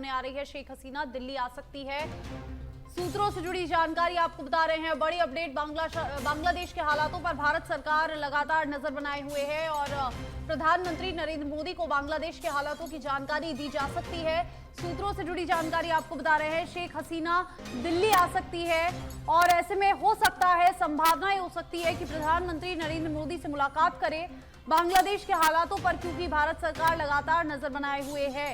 सामने आ रही है। शेख हसीना दिल्ली आ सकती है। सूत्रों से जुड़ी जानकारी आपको बता रहे हैं। बड़ी अपडेट बांग्लादेश के हालातों पर भारत सरकार लगातार नजर बनाए हुए है और प्रधानमंत्री नरेंद्र मोदी को बांग्लादेश के हालातों की जानकारी दी जा सकती है। सूत्रों से जुड़ी जानकारी आपको बता रहे हैं, शेख हसीना दिल्ली आ सकती है और ऐसे में हो सकता है, संभावनाएं हो सकती है कि प्रधानमंत्री नरेंद्र मोदी से मुलाकात करें बांग्लादेश के हालातों पर, क्योंकि भारत सरकार लगातार नजर बनाए हुए है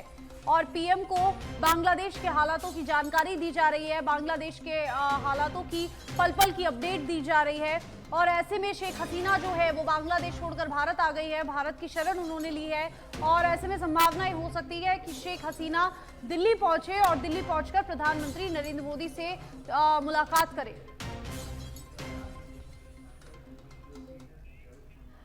और पीएम को बांग्लादेश के हालातों की जानकारी दी जा रही है। बांग्लादेश के हालातों की पल पल की अपडेट दी जा रही है और ऐसे में शेख हसीना जो है वो बांग्लादेश छोड़कर भारत आ गई है। भारत की शरण उन्होंने ली है और ऐसे में संभावनाएं हो सकती है कि शेख हसीना दिल्ली पहुंचे और दिल्ली पहुंचकर प्रधानमंत्री नरेंद्र मोदी से मुलाकात करें।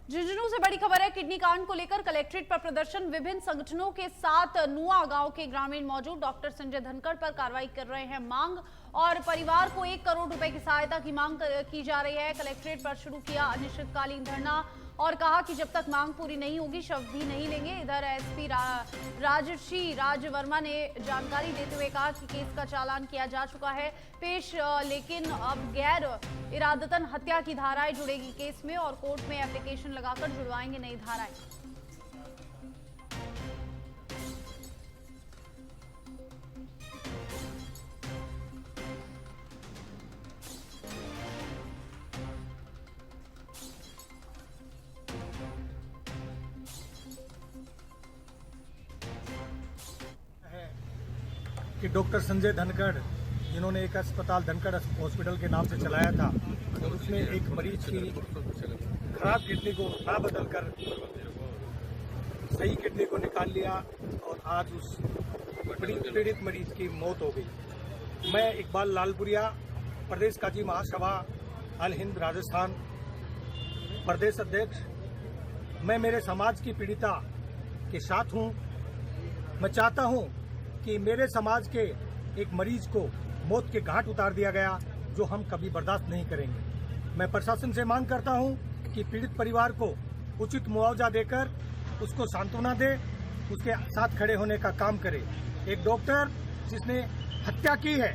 झुंझुनू से बड़ी खबर है। किडनी कांड को लेकर कलेक्ट्रेट पर प्रदर्शन। विभिन्न संगठनों के साथ नुआ गांव के ग्रामीण मौजूद। डॉक्टर संजय धनखड़ पर कार्रवाई कर रहे हैं मांग और परिवार को 1 करोड़ रुपए की सहायता की मांग की जा रही है। कलेक्ट्रेट पर शुरू किया अनिश्चितकालीन धरना और कहा कि जब तक मांग पूरी नहीं होगी शव भी नहीं लेंगे। इधर एसपी राजश्री राज वर्मा ने जानकारी देते हुए कहा कि केस का चालान किया जा चुका है पेश, लेकिन अब गैर इरादतन हत्या की धाराएं जुड़ेगी केस में और कोर्ट में एप्लीकेशन लगाकर जुड़वाएंगे नई धाराएं। कि डॉक्टर संजय धनखड़, जिन्होंने एक अस्पताल धनखड़ हॉस्पिटल के नाम से चलाया था, तो उसने एक मरीज की खराब किडनी को ना बदलकर सही किडनी को निकाल लिया और आज उस पीड़ित मरीज की मौत हो गई। मैं इकबाल लालपुरिया, प्रदेश काजी महासभा अल हिंद राजस्थान प्रदेश अध्यक्ष, मैं मेरे समाज की पीड़िता के साथ हूं। मैं चाहता हूं कि मेरे समाज के एक मरीज को मौत के घाट उतार दिया गया, जो हम कभी बर्दाश्त नहीं करेंगे। मैं प्रशासन से मांग करता हूं कि पीड़ित परिवार को उचित मुआवजा देकर उसको सांत्वना दे, उसके साथ खड़े होने का काम करे। एक डॉक्टर जिसने हत्या की है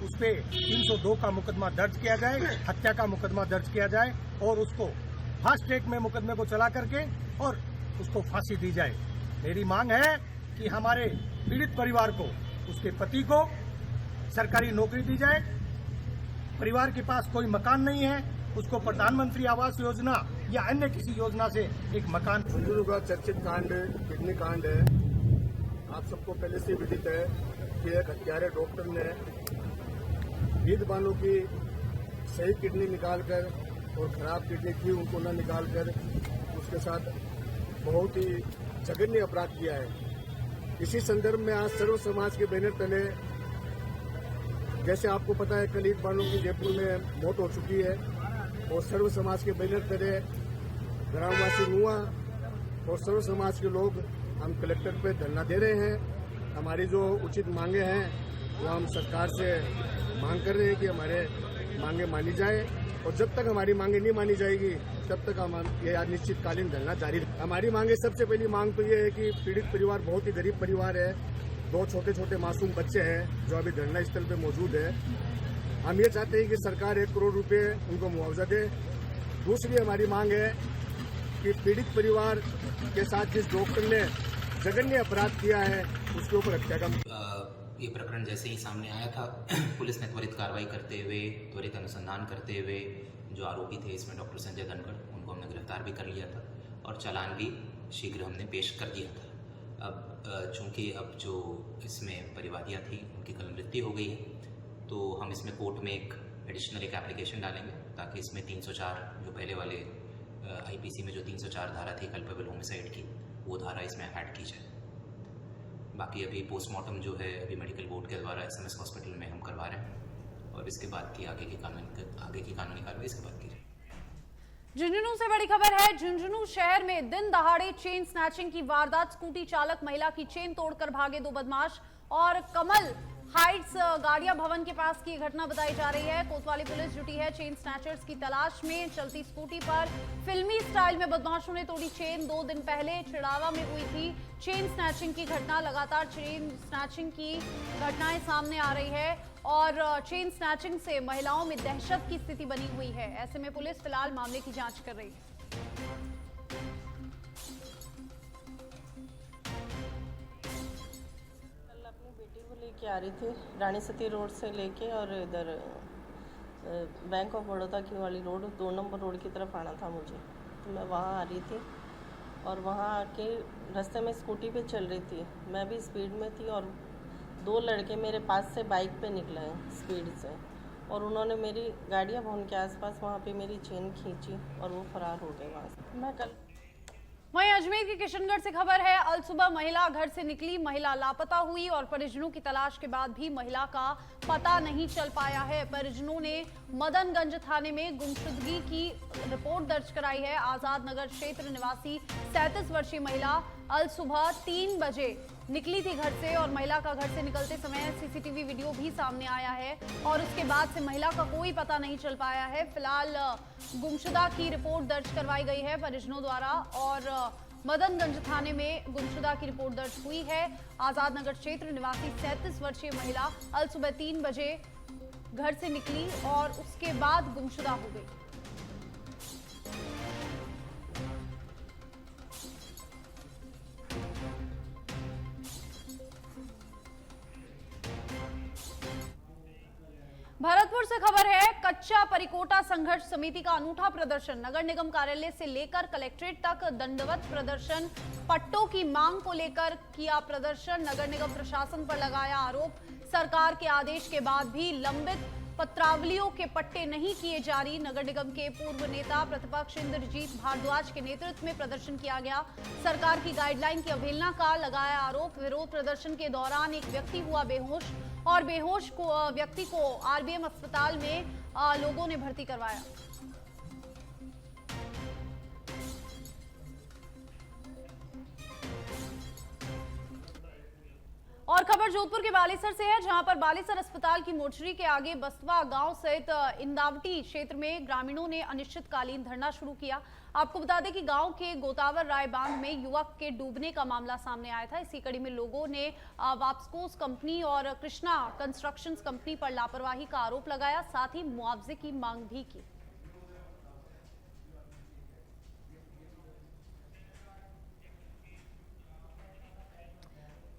उस पे 302 का मुकदमा दर्ज किया जाए, हत्या का मुकदमा दर्ज किया जाए और उसको फास्ट ट्रैक में मुकदमे को चला करके और उसको फांसी दी जाए। मेरी मांग है कि हमारे पीड़ित परिवार को, उसके पति को सरकारी नौकरी दी जाए। परिवार के पास कोई मकान नहीं है, उसको प्रधानमंत्री आवास योजना या अन्य किसी योजना से एक मकान। झुंझुनू का चर्चित कांड किडनी कांड है। आप सबको पहले से विदित है कि एक हत्यारे डॉक्टर ने वृद्ध बालों की सही किडनी निकालकर और खराब किडनी थी उनको न निकालकर उसके साथ बहुत ही जघन्य अपराध किया है। इसी संदर्भ में आज सर्व समाज के बैनर तले, जैसे आपको पता है कल बालों की जयपुर में मौत हो चुकी है और सर्व समाज के बैनर तले ग्रामवासी नुआ और सर्व समाज के लोग हम कलेक्टर पे धरना दे रहे हैं। हमारी जो उचित मांगे हैं वो हम सरकार से मांग कर रहे हैं कि हमारे मांगे मानी जाए और जब तक हमारी मांगे नहीं मानी जाएगी तब तक हम ये अनिश्चितकालीन धरना जारी रखेंगे। हमारी मांगे, सबसे पहली मांग तो ये है कि पीड़ित परिवार बहुत ही गरीब परिवार है, 2 छोटे छोटे मासूम बच्चे हैं जो अभी धरना स्थल पे मौजूद है। हम ये चाहते हैं कि सरकार 1 करोड़ रुपए उनको मुआवजा दे। दूसरी हमारी मांग है कि पीड़ित परिवार के साथ जिस डॉक्टर ने जघन्य अपराध किया है उसके ऊपर हत्या का ये प्रकरण जैसे ही सामने आया था, पुलिस ने त्वरित कार्रवाई करते हुए, त्वरित अनुसंधान करते हुए जो आरोपी थे इसमें डॉक्टर संजय धनखड़, उनको हमने गिरफ्तार भी कर लिया था और चालान भी शीघ्र हमने पेश कर दिया था। अब चूंकि अब जो इसमें परिवादियाँ थी उनकी कल मृत्यु हो गई है, तो हम इसमें कोर्ट में एक एडिशनल एक एप्लीकेशन डालेंगे ताकि इसमें 304 जो पहले वाले आईपीसी में जो 304 धारा थी कल्पेबल होमिसाइड की, वो धारा इसमें ऐड की जाए। बाकी अभी पोस्टमार्टम जो है अभी मेडिकल बोर्ड के द्वारा एसएमएस हॉस्पिटल में हम करवा रहे हैं और इसके बाद की आगे की कानूनी कार्रवाई इसके बाद की जाए। झुंझुनू से बड़ी खबर है। झुंझुनू शहर में दिन दहाड़े चेन स्नैचिंग की वारदात। स्कूटी चालक महिला की चेन तोड़कर भागे 2 बदमाश और कमल हाइट्स गाड़िया भवन के पास की घटना बताई जा रही है। कोतवाली पुलिस जुटी है चेन स्नैचर्स की तलाश में। चलती स्कूटी पर फिल्मी स्टाइल में बदमाशों ने तोड़ी चेन। 2 दिन पहले चिड़ावा में हुई थी चेन स्नैचिंग की घटना। लगातार चेन स्नैचिंग की घटनाएं सामने आ रही है और चेन स्नैचिंग से महिलाओं में दहशत की स्थिति बनी हुई है। ऐसे में पुलिस फिलहाल मामले की जांच कर रही है। लेके आ रही थी रानी सती रोड से लेके और इधर बैंक ऑफ बड़ौदा की वाली रोड 2 नंबर रोड की तरफ आना था मुझे। तो मैं वहाँ आ रही थी और वहाँ आके रास्ते में स्कूटी पे चल रही थी। मैं भी स्पीड में थी और 2 लड़के मेरे पास से बाइक पे निकले हैं स्पीड से और उन्होंने मेरी गाड़िया भवन के आसपास वहाँ पे मेरी चेन खींची और वो फरार हो गए वहाँ से। मैं कल वहीं अजमेर के किशनगढ़ से खबर है। अल सुबह महिला घर से निकली, महिला लापता हुई और परिजनों की तलाश के बाद भी महिला का पता नहीं चल पाया है। परिजनों ने मदनगंज थाने में गुमशुदगी की रिपोर्ट दर्ज कराई है। आजाद नगर क्षेत्र निवासी 37 वर्षीय महिला अल सुबह 3 बजे निकली थी घर से और महिला का घर से निकलते समय सीसीटीवी वीडियो भी सामने आया है और उसके बाद से महिला का कोई पता नहीं चल पाया है। फिलहाल गुमशुदा की रिपोर्ट दर्ज करवाई गई है परिजनों द्वारा और मदनगंज थाने में गुमशुदा की रिपोर्ट दर्ज हुई है। आजाद नगर क्षेत्र निवासी 37 वर्षीय महिला अल सुबह 3 बजे घर से निकली और उसके बाद गुमशुदा हो गई। भरतपुर से खबर है। कच्चा परिकोटा संघर्ष समिति का अनूठा प्रदर्शन। नगर निगम कार्यालय से लेकर कलेक्ट्रेट तक दंडवत प्रदर्शन। पट्टों की मांग को लेकर किया प्रदर्शन। नगर निगम प्रशासन पर लगाया आरोप। सरकार के आदेश के बाद भी लंबित पत्रावलियों के पट्टे नहीं किए जारी। नगर निगम के पूर्व नेता प्रतिपक्ष इंद्रजीत भारद्वाज के नेतृत्व में प्रदर्शन किया गया। सरकार की गाइडलाइन की अवहेलना का लगाया आरोप। विरोध प्रदर्शन के दौरान एक व्यक्ति हुआ बेहोश और बेहोश व्यक्ति को आरबीएम अस्पताल में लोगों ने भर्ती करवाया। और खबर जोधपुर के बालेसर से है, जहां पर बालेसर अस्पताल की मोर्चरी के आगे बस्तवा गांव सहित इंदावटी क्षेत्र में ग्रामीणों ने अनिश्चितकालीन धरना शुरू किया। आपको बता दें कि गांव के गोतावर राय बांध में युवक के डूबने का मामला सामने आया था। इसी कड़ी में लोगों ने वाप्सकोस कंपनी और कृष्णा कंस्ट्रक्शंस कंपनी पर लापरवाही का आरोप लगाया, साथ ही मुआवजे की मांग भी की।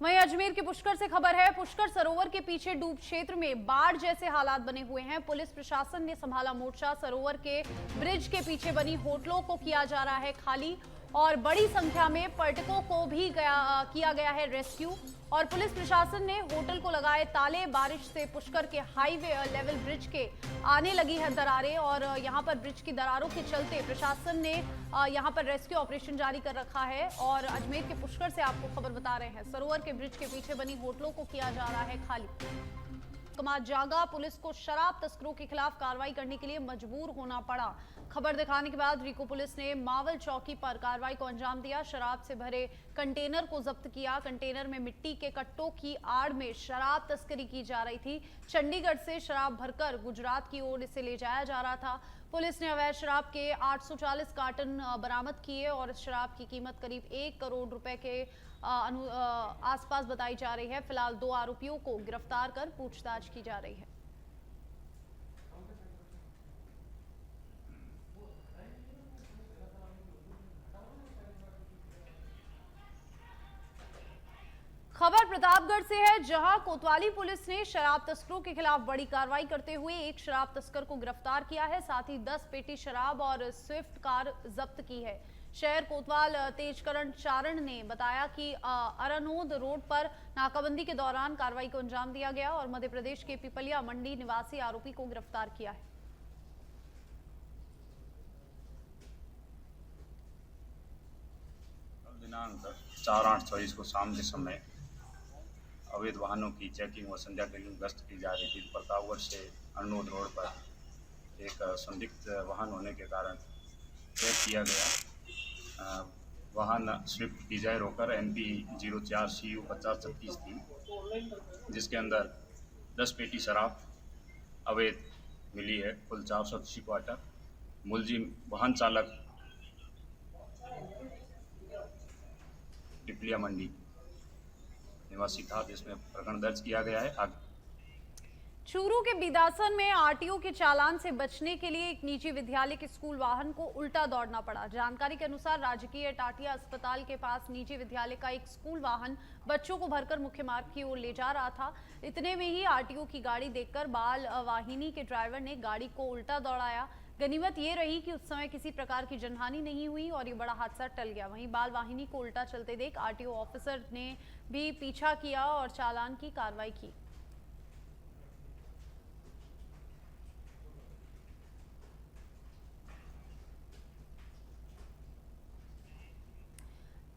वहीं अजमेर के पुष्कर से खबर है। पुष्कर सरोवर के पीछे डूब क्षेत्र में बाढ़ जैसे हालात बने हुए हैं। पुलिस प्रशासन ने संभाला मोर्चा। सरोवर के ब्रिज के पीछे बनी होटलों को किया जा रहा है खाली और बड़ी संख्या में पर्यटकों को भी किया गया है रेस्क्यू और पुलिस प्रशासन ने होटल को लगाए ताले। बारिश से पुष्कर के हाईवे लेवल ब्रिज के आने लगी है दरारें और यहां पर ब्रिज की दरारों के चलते प्रशासन ने यहां पर रेस्क्यू ऑपरेशन जारी कर रखा है। और अजमेर के पुष्कर से आपको खबर बता रहे हैं, सरोवर के ब्रिज के पीछे बनी होटलों को किया जा रहा है खाली। कमा जागा, पुलिस को शराब तस्करों के खिलाफ कार्रवाई करने के लिए मजबूर होना पड़ा। खबर दिखाने के बाद रिको पुलिस ने मावल चौकी पर कार्रवाई को अंजाम दिया। शराब से भरे कंटेनर को जब्त किया। कंटेनर में मिट्टी के कट्टों की आड़ में शराब तस्करी की जा रही थी। चंडीगढ़ से शराब भरकर गुजरात की ओर इसे ले जाया जा रहा था। पुलिस ने अवैध शराब के 840 कार्टन बरामद किए और इस शराब की कीमत करीब 1 करोड़ रुपए के आसपास बताई जा रही है। फिलहाल 2 आरोपियों को गिरफ्तार कर पूछताछ की जा रही है। खबर प्रतापगढ़ से है, जहां कोतवाली पुलिस ने शराब तस्करों के खिलाफ बड़ी कार्रवाई करते हुए एक शराब तस्कर को गिरफ्तार किया है। साथ ही 10 पेटी शराब और स्विफ्ट कार जब्त की है। शहर कोतवाल तेजकरण चारण ने बताया कि अरनोद रोड पर नाकाबंदी के दौरान कार्रवाई को अंजाम दिया गया और मध्य प्रदेश के पिपलिया मंडी निवासी आरोपी को गिरफ्तार किया है। दिनांक 4/8/24 को शाम के समय अवैध वाहनों की चेकिंग व संध्याकालीन गश्त की जा रही थी। प्रतापगढ़ से अरनोद रोड पर एक संदिग्ध वाहन होने के कारण चेक किया गया। वाहन स्विफ्ट डिजायर होकर NP 04 CU 5036 थी, जिसके अंदर 10 पेटी शराब अवैध मिली है, कुल 480 क्वार्टर। मुलजिम वाहन चालक डिपलिया मंडी निवासी था, जिसमें प्रकरण दर्ज किया गया है। चूरू के बिदासन में आरटीओ के चालान से बचने के लिए एक निजी विद्यालय के स्कूल वाहन को उल्टा दौड़ना पड़ा। जानकारी के अनुसार राजकीय टाटिया अस्पताल के पास निजी विद्यालय का एक स्कूल वाहन बच्चों को भरकर मुख्य मार्ग की ओर ले जा रहा था। इतने में ही आरटीओ की गाड़ी देखकर बाल वाहिनी के ड्राइवर ने गाड़ी को उल्टा दौड़ाया। गनीमत ये रही कि उस समय किसी प्रकार की जनहानि नहीं हुई और ये बड़ा हादसा टल गया। वहीं बाल वाहिनी को उल्टा चलते देख आरटीओ ऑफिसर ने भी पीछा किया और चालान की कार्रवाई की।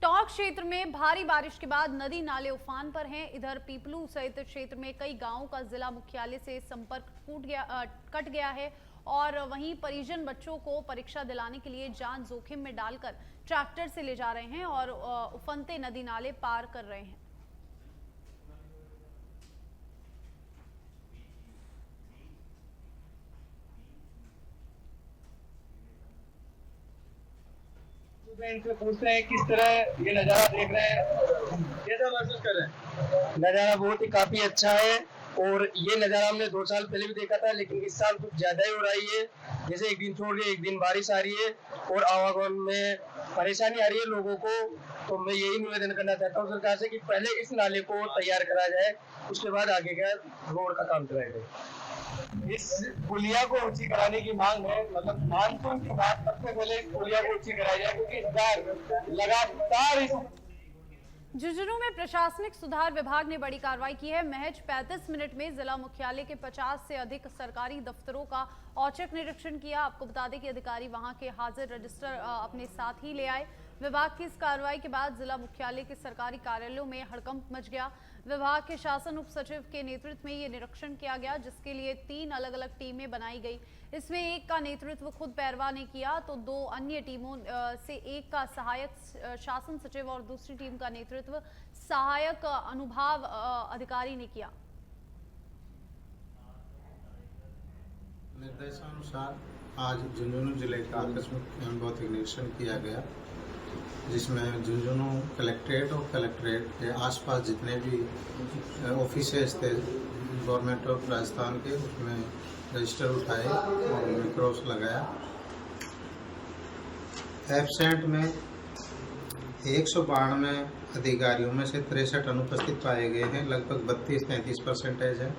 टोंक क्षेत्र में भारी बारिश के बाद नदी नाले उफान पर हैं। इधर पीपलू सहित क्षेत्र में कई गांवों का जिला मुख्यालय से संपर्क कट गया है और वहीं परिजन बच्चों को परीक्षा दिलाने के लिए जान जोखिम में डालकर ट्रैक्टर से ले जा रहे हैं और उफनते नदी नाले पार कर रहे हैं। इनसे पूछते हैं किस तरह ये नज़ारा देख रहे हैं, कैसा महसूस कर रहे हैं? नज़ारा बहुत ही काफी अच्छा है और ये नज़ारा हमने 2 साल पहले भी देखा था, लेकिन इस साल कुछ ज्यादा ही हो रही है। जैसे एक दिन छोड़ के एक दिन बारिश आ रही है और आवागमन में परेशानी आ रही है लोगों को। तो मैं यही निवेदन करना चाहता हूँ सरकार से कि पहले इस नाले को तैयार करा जाए, उसके बाद आगे का रोड का काम कराया जाए। इस पुलिया को ऊंची कराने की मांग है, मतलब मानसून की बात सबसे पहले पुलिया को ऊंची कराई जाए, क्योंकि इस बार लगातार इस झुंझुनू में प्रशासनिक सुधार विभाग ने बड़ी कार्रवाई की है। महज 35 मिनट में जिला मुख्यालय के 50 से अधिक सरकारी दफ्तरों का औचक निरीक्षण किया। आपको बता दें कि अधिकारी वहां के हाजिर रजिस्टर अपने साथ ही ले आए। विभाग की इस कार्रवाई के बाद जिला मुख्यालय के सरकारी कार्यालयों में हड़कंप मच गया। विभाग के शासन उप सचिव के नेतृत्व में ये निरीक्षण किया गया, जिसके लिए 3 अलग अलग टीमें बनाई गई। इसमें एक का नेतृत्व खुद पैरवा ने किया तो 2 अन्य टीमों से एक का सहायक शासन सचिव और दूसरी टीम का नेतृत्व सहायक अनुभाग अधिकारी ने किया। निर्देशानुसार आज झुंझुनू जिले का आकस्मिक एवं भौतिक निरीक्षण किया गया, जिसमें झुंझुनू कलेक्ट्रेट और कलेक्ट्रेट के आसपास जितने भी ऑफिसेज थे गवर्नमेंट ऑफ राजस्थान के, उसमें रजिस्टर उठाए और उनमें क्रॉस लगाया। एब्सेंट में 192 अधिकारियों में से 63 अनुपस्थित पाए गए हैं, लगभग 32-33% है।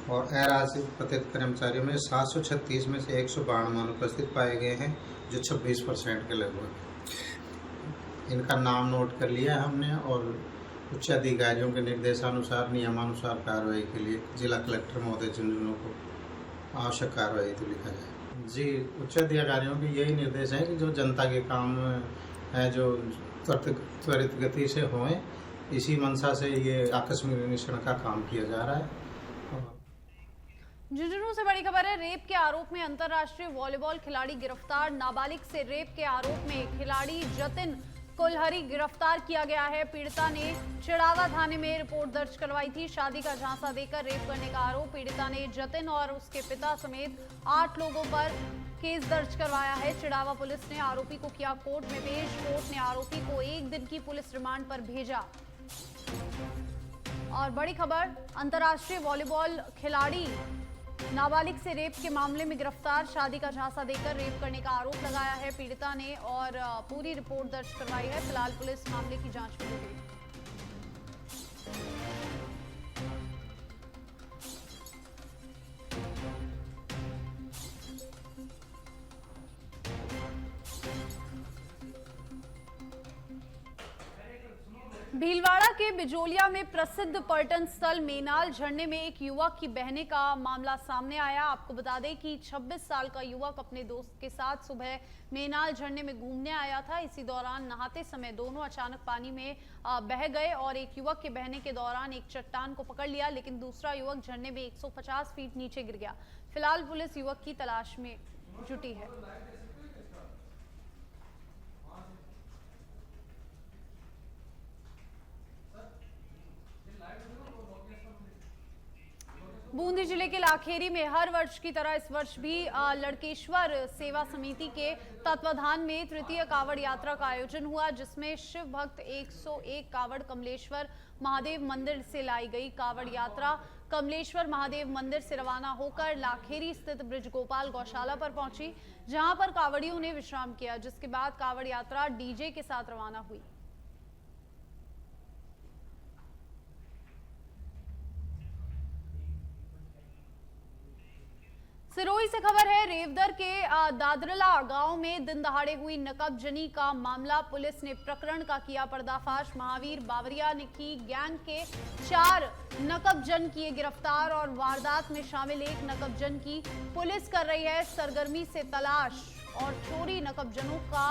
और अराजक पतित कर्मचारियों में 736 में से 192 अनुपस्थित पाए गए हैं, जो 26% के लगभग। इनका नाम नोट कर लिया हमने और उच्च अधिकारियों के निर्देशानुसार नियमानुसार कार्रवाई के लिए जिला कलेक्टर महोदय झुंझुनू को आवश्यक कार्रवाई तो लिखा जाए। जी, उच्च अधिकारियों के यही निर्देश है कि जो जनता के काम है जो त्वरित गति से हों, इसी मंशा से ये आकस्मिक निरीक्षण का काम किया जा रहा है। झुंझुनू से बड़ी खबर है। रेप के आरोप में अंतर्राष्ट्रीय वॉलीबॉल खिलाड़ी गिरफ्तार। नाबालिग से रेप के आरोप में खिलाड़ी जतिन कुलहरी गिरफ्तार किया गया है। पीड़िता ने चिड़ावा थाने में रिपोर्ट दर्ज करवाई थी। शादी का झांसा देकर रेप करने का आरोप पीड़िता ने जतिन और उसके पिता समेत 8 लोगों पर केस दर्ज करवाया है। चिड़ावा पुलिस ने आरोपी को किया कोर्ट में पेश। कोर्ट ने आरोपी को 1 दिन की पुलिस रिमांड पर भेजा। और बड़ी खबर, अंतर्राष्ट्रीय वॉलीबॉल खिलाड़ी नाबालिग से रेप के मामले में गिरफ्तार। शादी का झांसा देकर रेप करने का आरोप लगाया है पीड़िता ने और पूरी रिपोर्ट दर्ज करवाई है। फिलहाल पुलिस मामले की जांच में जुटी है। भीलवाड़ा के बिजोलिया में प्रसिद्ध पर्यटन स्थल मेनाल झरने में एक युवक की बहने का मामला सामने आया। आपको बता दें कि 26 साल का युवक अपने दोस्त के साथ सुबह मेनाल झरने में घूमने आया था। इसी दौरान नहाते समय दोनों अचानक पानी में बह गए और एक युवक के बहने के दौरान एक चट्टान को पकड़ लिया, लेकिन दूसरा युवक झरने में 150 फीट नीचे गिर गया। फिलहाल पुलिस युवक की तलाश में जुटी है। बूंदी जिले के लाखेरी में हर वर्ष की तरह इस वर्ष भी लड़केश्वर सेवा समिति के तत्वाधान में तृतीय कावड़ यात्रा का आयोजन हुआ, जिसमें शिव भक्त 101 कावड़ कमलेश्वर महादेव मंदिर से लाई गई। कावड़ यात्रा कमलेश्वर महादेव मंदिर से रवाना होकर लाखेरी स्थित ब्रिज गोपाल गौशाला पर पहुंची, जहां पर कावड़ियों ने विश्राम किया, जिसके बाद कावड़ यात्रा डीजे के साथ रवाना हुई। सिरोही से खबर है, रेवदर के दादरला गांव में दिन दहाड़े हुई नकबजनी का मामला। पुलिस ने प्रकरण का किया पर्दाफाश। महावीर बावरिया ने की गैंग के 4 नकबजन किए गिरफ्तार और वारदात में शामिल एक नकबजन की पुलिस कर रही है सरगर्मी से तलाश। और चोरी नकबजनों का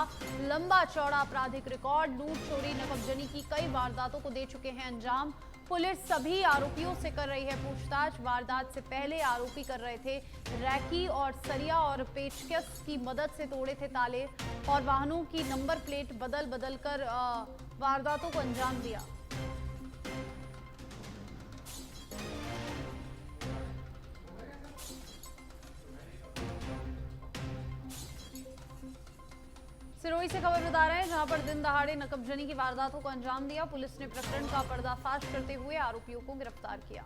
लंबा चौड़ा आपराधिक रिकॉर्ड। लूट, चोरी, नकबजनी की कई वारदातों को दे चुके हैं अंजाम। पुलिस सभी आरोपियों से कर रही है पूछताछ। वारदात से पहले आरोपी कर रहे थे रैकी और सरिया और पेचकस की मदद से तोड़े थे ताले और वाहनों की नंबर प्लेट बदल कर वारदातों को अंजाम दिया। सिरोही से खबर बता रहे हैं, जहां पर दिन दहाड़े नकबजनी की वारदातों को अंजाम दिया। पुलिस ने प्रकरण का पर्दाफाश करते हुए आरोपियों को गिरफ्तार किया।